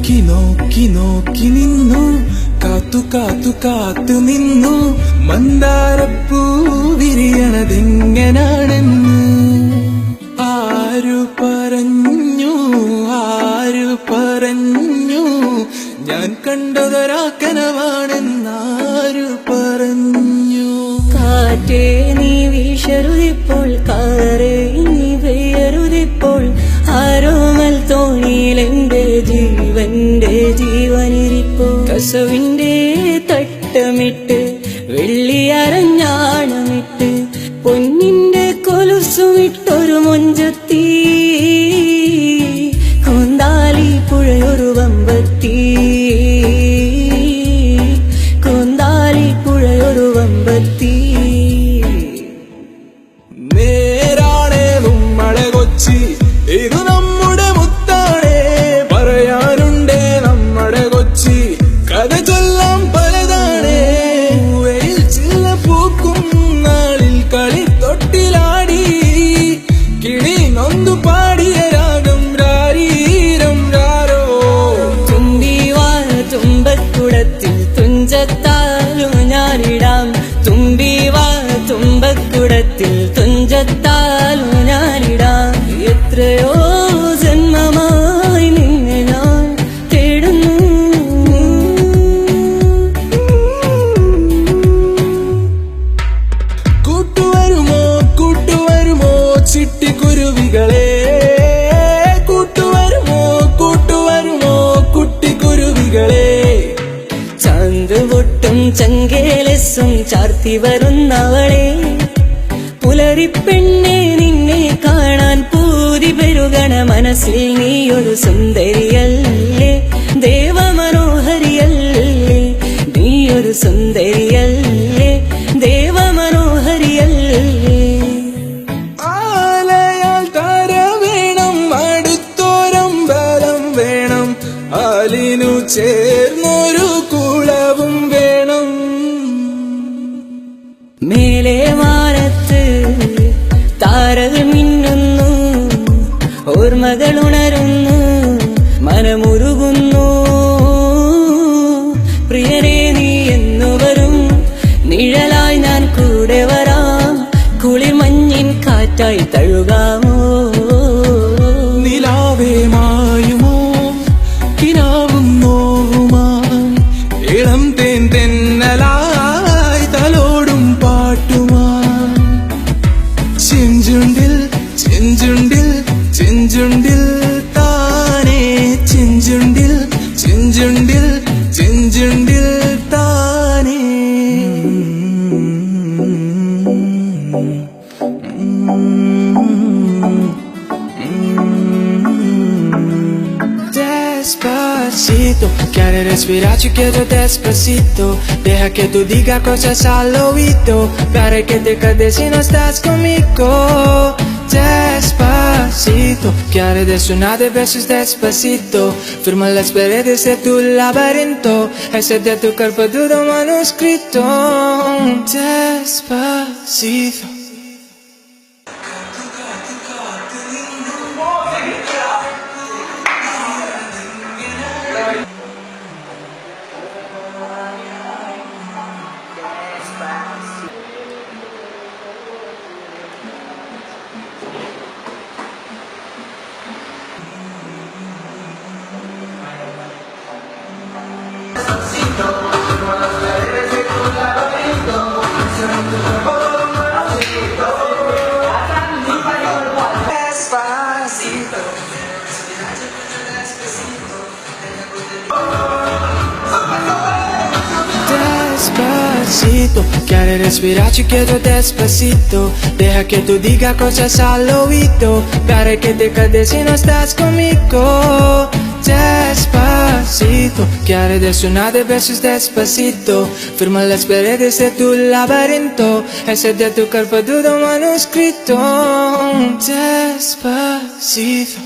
നോക്കി നോക്കി നോക്കി നിന്നു, കാത്തു കാത്തു കാത്തു നിന്നു, മന്ദാരപ്പൂ വിരിയണതെങ്ങനാണെന്ന്. ആരു പറഞ്ഞു, ആരു പറഞ്ഞു, ഞാൻ കണ്ടതൊരാ കനവാണെന്നാരു പറഞ്ഞു. കാറ്റേ നീ വീശരുതിപ്പോൾ, കാറേ നീ പെയ്യരുതിപ്പോൾ, ആരോമൽ തോണിയിൽ എന്റെ ജീവന്റെ ജീവനിരിപ്പോ. കസവിന്റെ തട്ടമിട്ട് വെള്ളിയരഞ്ഞാണമിട്ട്, പൊന്നിന്റെ കൊലുസുമിട്ടൊരു മൊഞ്ചത്തി, കൊന്താലി പുഴയൊരു വമ്പത്തി, കൊന്താലി പുഴയൊരു വമ്പത്തി. നേരാണേ നമ്മളെ കൊച്ചി, ഇത് നമ്മുടെ മുത്താണേ, പറയാനുണ്ടേ നമ്മുടെ കൊച്ചി, കഥ ചൊല്ലാം പലതാണേ. വെയിൽ ചില്ല പൂക്കും നാളിൽ കളിത്തൊട്ടിലാടി, കിളി നൊന്തു പാടിയ രാഗം രാരീരം രാരോ. തുമ്പിവാന തുമ്പക്കുടത്തിൽ തുഞ്ചത്താലും ഞാനിടാം, തുമ്പിവാന തുമ്പക്കുടത്തിൽ തുഞ്ചത്താലും ഞാനിടാം. എത്രയോ ജന്മമായി നിന്നെ ഞാൻ തേടുന്നു. കൂട്ടുവരുമോ കൂട്ടുവരുമോ ചിട്ടിക്കുരുവികളെ, കൂട്ടുവരുമോ കൂട്ടുവരുമോ കുട്ടിക്കുരുവികളെ. ചാന്ത് പൊട്ടും ചങ്കേലസും ചാർത്തി വരുന്നവളെ, പുലരിപ്പെണ്ണെ നിന്നെ കാണാൻ പൂതി പെരുകണ മനസ്സിൽ നീയൊരു സുന്ദരിയല്ലേ, ദേവമനോഹരിയല്ലേ, നീയൊരു സുന്ദരിയല്ലേ, ദേവമനോഹരിയല്ലേ. ആലയാൽ താര വേണം, അടുത്തോരമ്പലം വേണം, ആലിനു ചേർന്നൊരു കുളവും വേണം. മേലെ മാനത്ത് താരകൾ മിന്നുന്നു, ഓർമ്മകൾ ഉണരുന്നു, മനമുരുകുന്നു. പ്രിയരെ നീ എന്നു വരും, നിഴലായി ഞാൻ കൂടെ വരാം, കുളിർമഞ്ഞിൻ കാറ്റായി തഴുകാമോ. നിലാവേ മായുമോ കിനാവും നോവുമായി, ഇളം തേൻ തെന്നലായി തലോടും പാട്ടുമായി. ചെഞ്ചുണ്ടിൽ ചെഞ്ചുണ്ടിൽ ചെഞ്ചുണ്ടിൽ താനേ, ചെഞ്ചുണ്ടിൽ ചെഞ്ചുണ്ടിൽ ചെഞ്ചുണ്ടിൽ താനേ. Despacito, quiere respirar, ci chiedo despacito. Deja que tú diga cosas al oído, para que te quedes si no estás conmigo. Despacito, quiere sonar de besos despacito. Firma las paredes de tu laberinto, ese de tu cuerpo duro manuscrito. Despacito. Despacito, quiere respirar, ci chiedo despacito. Deja que tú diga cosas al oído, para que te quedes si no estás conmigo. Despacito, quiere sonar de besos despacito. Firma las paredes de tu laberinto, ese de tu cuerpo duro manuscrito. Despacito.